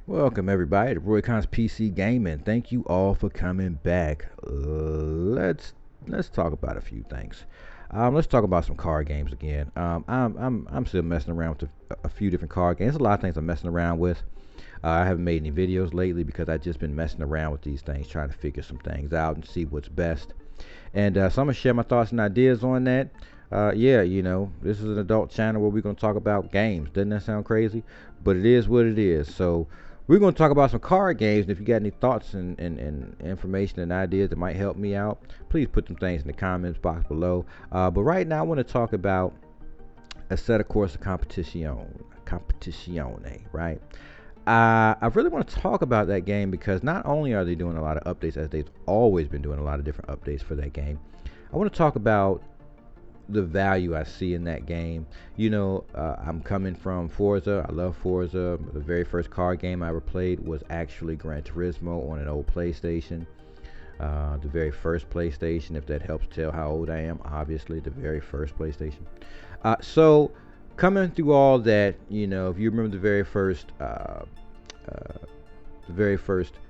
Welcome everybody to Roycon's PC Gaming. Thank you all for coming back. Let's talk about a few things. Let's talk about some card games again. I'm still messing around with a few different card games. There's a lot of things I'm messing around with. I haven't made any videos lately because I've just been messing around with these things, trying to figure some things out and see what's best. And so I'm gonna share my thoughts and ideas on that. Yeah, this is an adult channel where we're gonna talk about games. Doesn't that sound crazy? But it is what it is. So we're gonna talk about some card games. And if you got any thoughts and information and ideas that might help me out, please put them things in the comments box below. But right now I want to talk about Assetto Corsa Competizione, right? I really want to talk about that game because not only are they doing a lot of updates, as they've always been doing a lot of different updates for that game, I want to talk about the value I see in that game. I'm coming from Forza. I love Forza. The very first car game I ever played was actually Gran Turismo on an old PlayStation. The very first PlayStation, if that helps tell how old I am, obviously the very first PlayStation. So coming through all that, if you remember the very first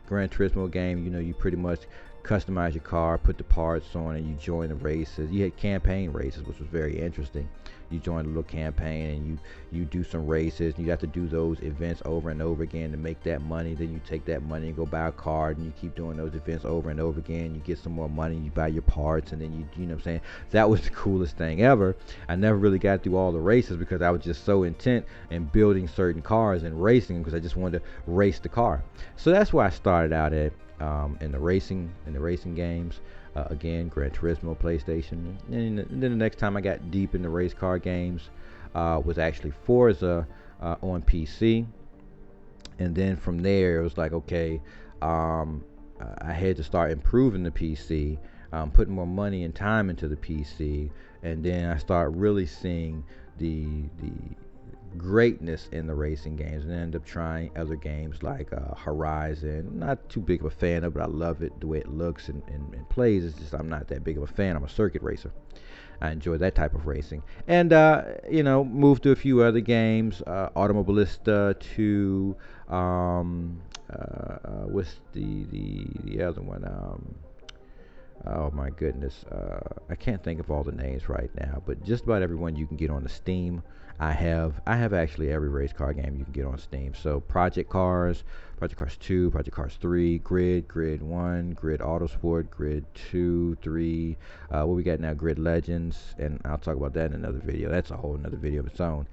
Gran Turismo game, you pretty much customize your car, put the parts on, and you join the races. You had campaign races, which was very interesting. You join a little campaign and you do some races, and you have to do those events over and over again to make that money. Then you take that money and go buy a card, and you keep doing those events over and over again. You get some more money, you buy your parts, and then you know what I'm saying? That was the coolest thing ever. I never really got through all the races because I was just so intent in building certain cars and racing because I just wanted to race the car. So that's where I started out at. In the racing games, again, Gran Turismo, PlayStation, and then the next time I got deep into race car games was actually Forza on PC, and then from there it was like, okay, I had to start improving the PC, putting more money and time into the PC, and then I started really seeing the greatness in the racing games and end up trying other games like Horizon. Not too big of a fan of it. I love it the way it looks and plays. It's just I'm not that big of a fan. I'm a circuit racer. I enjoy that type of racing. And moved to a few other games. Automobilista to what's the other one? Oh my goodness, I can't think of all the names right now, but just about everyone you can get on the Steam. I have actually every race car game you can get on Steam. So Project Cars 2, Project Cars 3, Grid 1, Grid Autosport, Grid 2, 3. What we got now? Grid Legends, and I'll talk about that in another video. That's a whole another video of its own.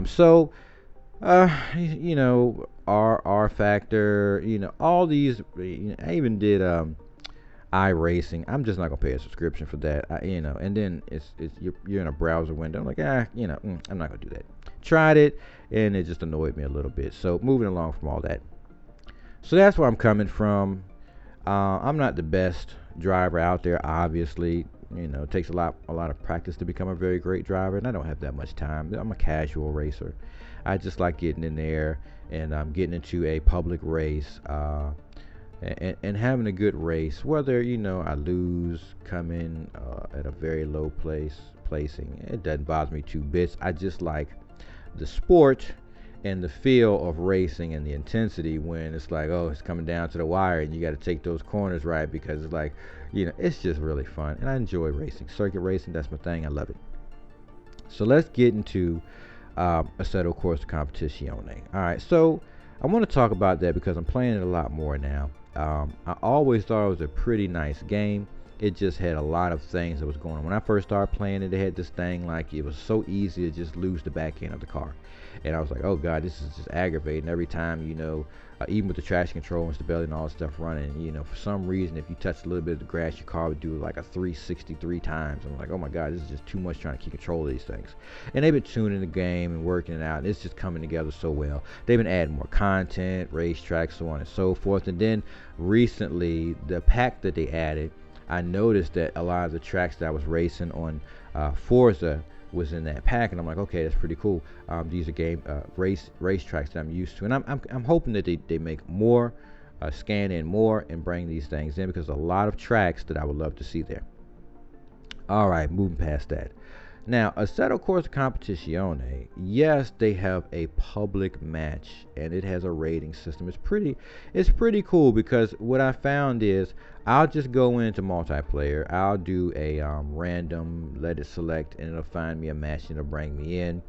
So R Factor, all these. I even did iRacing. I'm just not gonna pay a subscription for that. And then it's you're in a browser window. I'm like, I'm not gonna do that. Tried it, and it just annoyed me a little bit. So moving along from all that. So that's where I'm coming from. I'm not the best driver out there, obviously. It takes a lot of practice to become a very great driver, and I don't have that much time. I'm a casual racer. I just like getting in there and getting into a public race. And having a good race, whether I lose, come in at a very low placing, it doesn't bother me two bits. I just like the sport and the feel of racing and the intensity when it's like, oh, it's coming down to the wire and you got to take those corners right, because it's like, it's just really fun, and I enjoy racing. Circuit racing, that's my thing. I love it. So let's get into Assetto Corsa Competizione. All right, so I want to talk about that because I'm playing it a lot more now. I always thought it was a pretty nice game. It just had a lot of things that was going on. When I first started playing it, it had this thing like it was so easy to just lose the back end of the car. And I was like, oh God, this is just aggravating. Every time, even with the traction control and stability and all that stuff running, for some reason, if you touched a little bit of the grass, your car would do like a 363 times. I'm like, oh my God, this is just too much trying to keep control of these things. And they've been tuning the game and working it out, and it's just coming together so well. They've been adding more content, racetracks, so on and so forth. And then recently, the pack that they added, I noticed that a lot of the tracks that I was racing on Forza was in that pack, and I'm like, okay, that's pretty cool. These are race tracks that I'm used to, and I'm hoping that they make more, scan in more, and bring these things in, because there's a lot of tracks that I would love to see there. All right, moving past that. Now, Assetto Corsa Competizione, yes, they have a public match and it has a rating system. It's pretty cool because what I found is I'll just go into multiplayer. I'll do a random, let it select, and it'll find me a match and it'll bring me in.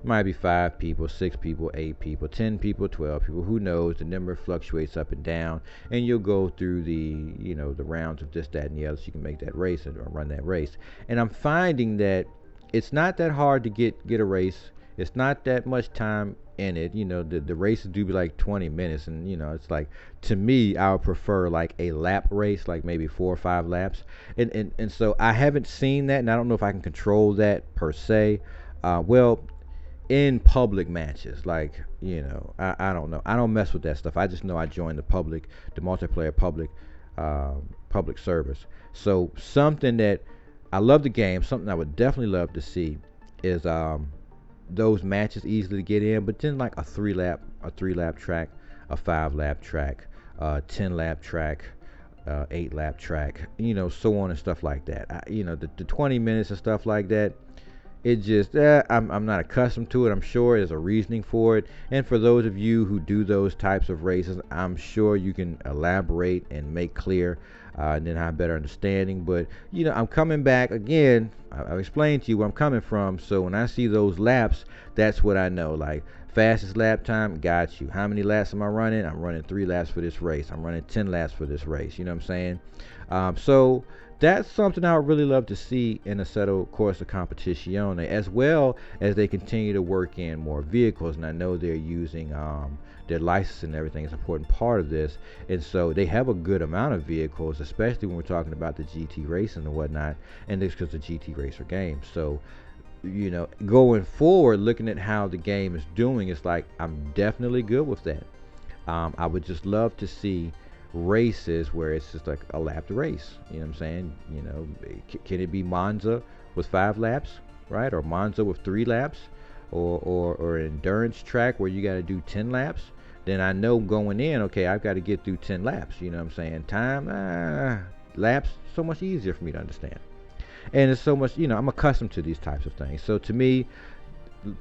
Might be 5 people, 6 people, 8 people, 10 people, 12 people. Who knows? The number fluctuates up and down, and you'll go through the rounds of this, that, and the other, so you can make that race or run that race. And I'm finding that it's not that hard to get a race. It's not that much time in it. The races do be like 20 minutes, and it's like, to me, I would prefer like a lap race, like maybe 4 or 5 laps. And so I haven't seen that, and I don't know if I can control that per se. Well, in public matches, like, I don't know. I don't mess with that stuff. I just know I joined the multiplayer public service. So something that I love the game, something I would definitely love to see is those matches easily to get in, but then like a 3 lap track, a 5 lap track, 10 lap track, 8 lap track, so on and stuff like that. The 20 minutes and stuff like that, it just, I'm not accustomed to it. I'm sure there's a reasoning for it. And for those of you who do those types of races, I'm sure you can elaborate and make clear, and then have better understanding. But, I'm coming back again. I've explained to you where I'm coming from. So when I see those laps, that's what I know. Like, fastest lap time, got you. How many laps am I running? I'm running 3 laps for this race. I'm running 10 laps for this race. You know what I'm saying? So that's something I would really love to see in Assetto Corsa Competizione, as well as they continue to work in more vehicles. And I know they're using their license and everything is an important part of this. And so they have a good amount of vehicles, especially when we're talking about the GT racing and whatnot. And it's because the GT racer game. So, going forward, looking at how the game is doing, it's like I'm definitely good with that. I would just love to see races where it's just like a lapped race. You know what I'm saying? Can it be Monza with 5 laps, right? Or Monza with 3 laps, or an endurance track where you got to do 10 laps? Then I know going in, okay, I've got to get through 10 laps. You know what I'm saying? Time, laps, so much easier for me to understand. And it's so much, I'm accustomed to these types of things. So to me,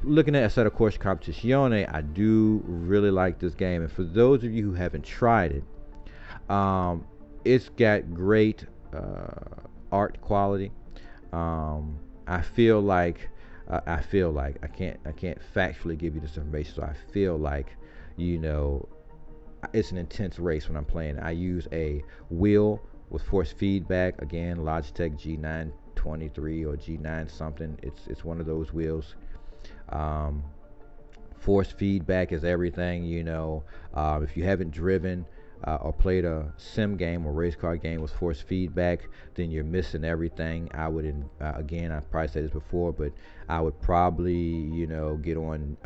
looking at Assetto Corsa Competizione, I do really like this game. And for those of you who haven't tried it, it's got great art quality. I feel like I can't factually give you this information, so I feel like it's an intense race when I'm playing. I use a wheel with force feedback, again, Logitech G923 or G9 something. It's one of those wheels. Force feedback is everything. If you haven't driven or played a sim game or race car game with force feedback, then you're missing everything. I would, again, I've probably said this before, but I would probably, get on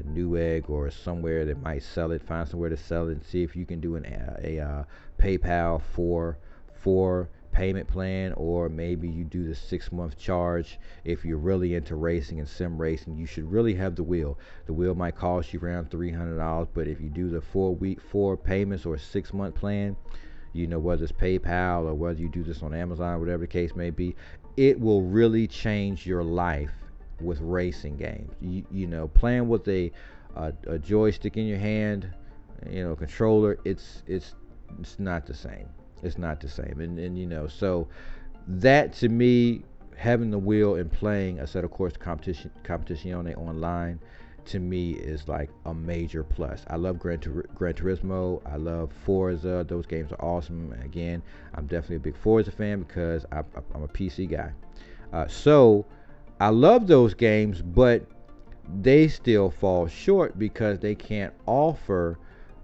Newegg or somewhere that might sell it. Find somewhere to sell it and see if you can do a PayPal for payment plan, or maybe you do the 6-month charge. If you're really into racing and sim racing, you should really have the wheel. The wheel might cost you around $300, but if you do the 4 payments or a 6-month plan, whether it's PayPal or whether you do this on Amazon, whatever the case may be, it will really change your life with racing games. Playing with a joystick in your hand, controller, it's not the same. It's not the same. And so that, to me, having the wheel and playing a set of course Competizione online, to me, is like a major plus. I love Gran Turismo. I love Forza. Those games are awesome. Again, I'm definitely a big Forza fan because I'm a PC guy. So I love those games, but they still fall short because they can't offer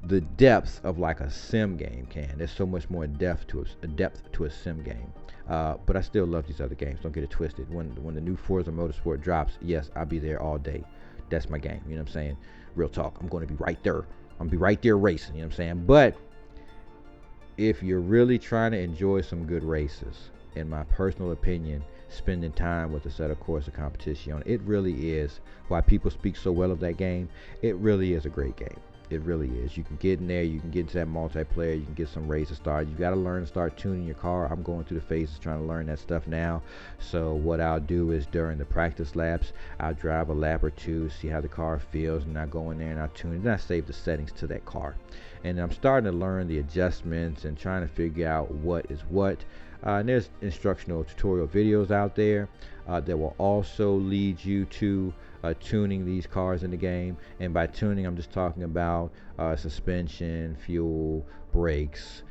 the depth of like a sim game can. There's so much more depth to a sim game. But I still love these other games. Don't get it twisted. When the new Forza Motorsport drops, yes, I'll be there all day. That's my game. You know what I'm saying? Real talk. I'm going to be right there. I'm going to be right there racing. You know what I'm saying? But if you're really trying to enjoy some good races, in my personal opinion, spending time with a set of Corsa Competizione, it really is why people speak so well of that game. It really is a great game. It really is. You can get in there, you can get into that multiplayer, you can get some races started. You got to learn to start tuning your car. I'm going through the phases trying to learn that stuff now. So what I'll do is during the practice laps, I'll drive a lap or two, see how the car feels, and I go in there and I tune it. Then I save the settings to that car. And I'm starting to learn the adjustments and trying to figure out what is what. And there's instructional tutorial videos out there that will also lead you to tuning these cars in the game. And by tuning, I'm just talking about suspension, fuel, brakes,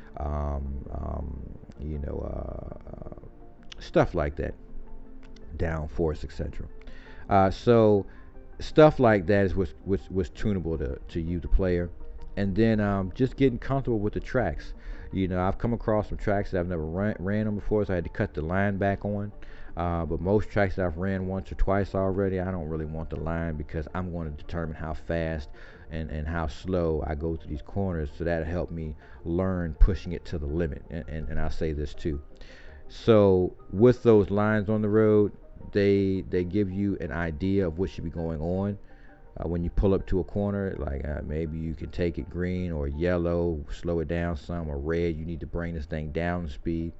stuff like that, downforce, etc. So stuff like that is what's tunable to you, the player. And then just getting comfortable with the tracks. I've come across some tracks that I've never ran on before, so I had to cut the line back on. But most tracks that I've ran once or twice already, I don't really want the line because I'm going to determine how fast and how slow I go through these corners. So that'll help me learn pushing it to the limit. And I'll say this too. So with those lines on the road, they give you an idea of what should be going on. When you pull up to a corner, like maybe you can take it green or yellow, slow it down some, or red, you need to bring this thing down in speed.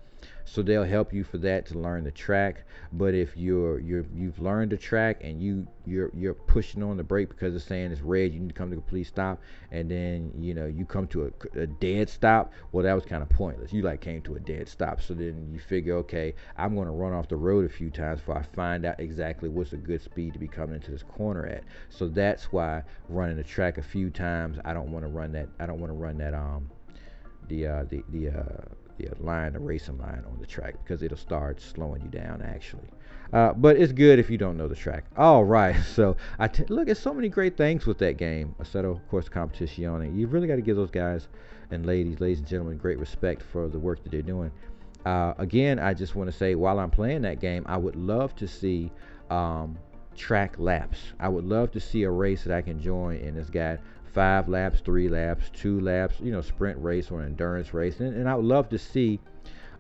So they'll help you for that, to learn the track. But if you've learned the track and you're pushing on the brake because it's saying it's red, you need to come to a complete stop, and then you come to a dead stop. Well, that was kind of pointless. You came to a dead stop. So then you figure, okay, I'm going to run off the road a few times before I find out exactly what's a good speed to be coming into this corner at. So that's why running the track a few times, I don't want to run that. I don't want to run that the racing line on the track, because it'll start slowing you down actually. But it's good if you don't know the track. All right, so look, it's so many great things with that game, Assetto Corsa Competizione. You really got to give those guys and ladies and gentlemen, great respect for the work that they're doing. Again, I just want to say, while I'm playing that game, I would love to see track laps. I would love to see a race that I can join, and it's got 5 laps, 3 laps, 2 laps, sprint race or endurance race. And I would love to see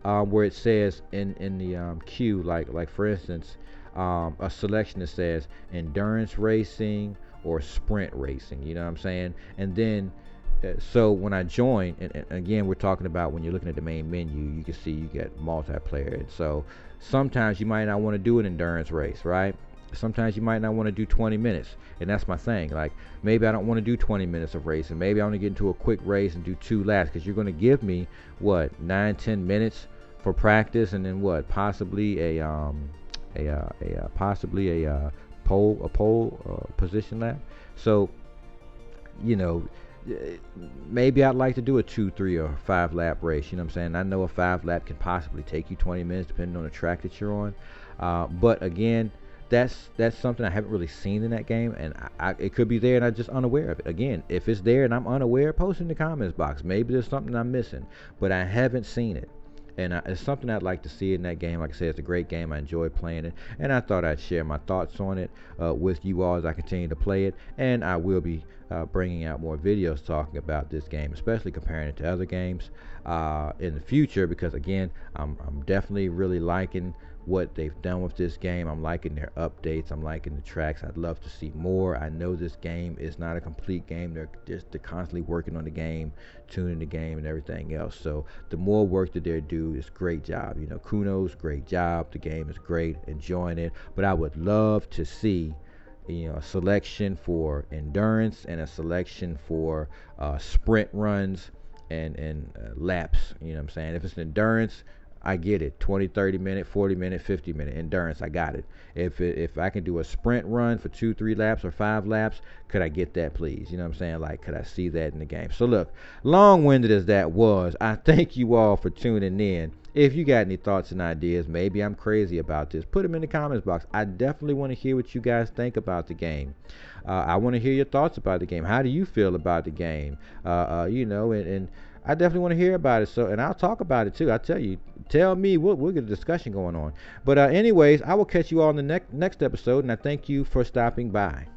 where it says in the queue, like for instance, a selection that says endurance racing or sprint racing. You know what I'm saying? And then so when I join, and again, we're talking about when you're looking at the main menu, you can see you get multiplayer. And so sometimes you might not want to do an endurance race, right? Sometimes you might not want to do 20 minutes, and that's my thing. Like, maybe I don't want to do 20 minutes of racing. Maybe I want to get into a quick race and do 2 laps, because you're going to give me 9-10 minutes for practice, and then possibly a pole position lap. So maybe I'd like to do a 2, 3, or 5 lap race. You know what I'm saying? I know a 5 lap can possibly take you 20 minutes depending on the track that you're on. But again, that's something I haven't really seen in that game, and it could be there and I'm just unaware of it. Again, if it's there and I'm unaware, post in the comments box. Maybe there's something I'm missing, but I haven't seen it. And it's something I'd like to see in that game. Like I said, it's a great game. I enjoy playing it, and I thought I'd share my thoughts on it with you all as I continue to play it. And I will be bringing out more videos talking about this game, especially comparing it to other games in the future, because again, I'm definitely really liking what they've done with this game. I'm liking their updates. I'm liking the tracks. I'd love to see more. I know this game is not a complete game. They're constantly working on the game, tuning the game and everything else. So the more work that they do is great job. Kudos, great job. The game is great, enjoying it. But I would love to see a selection for endurance and a selection for sprint runs and laps. You know what I'm saying? If it's endurance, I get it. 20, 30 minute, 40 minute, 50 minute endurance, I got it. If I can do a sprint run for 2, 3 laps or 5 laps, could I get that, please? You know what I'm saying? Like, could I see that in the game? So look, long-winded as that was, I thank you all for tuning in. If you got any thoughts and ideas, maybe I'm crazy about this, put them in the comments box. I definitely want to hear what you guys think about the game. I want to hear your thoughts about the game. How do you feel about the game? And I definitely want to hear about it. So, and I'll talk about it too. I tell you, tell me, we'll get a discussion going on. But anyways, I will catch you all in the next episode, and I thank you for stopping by.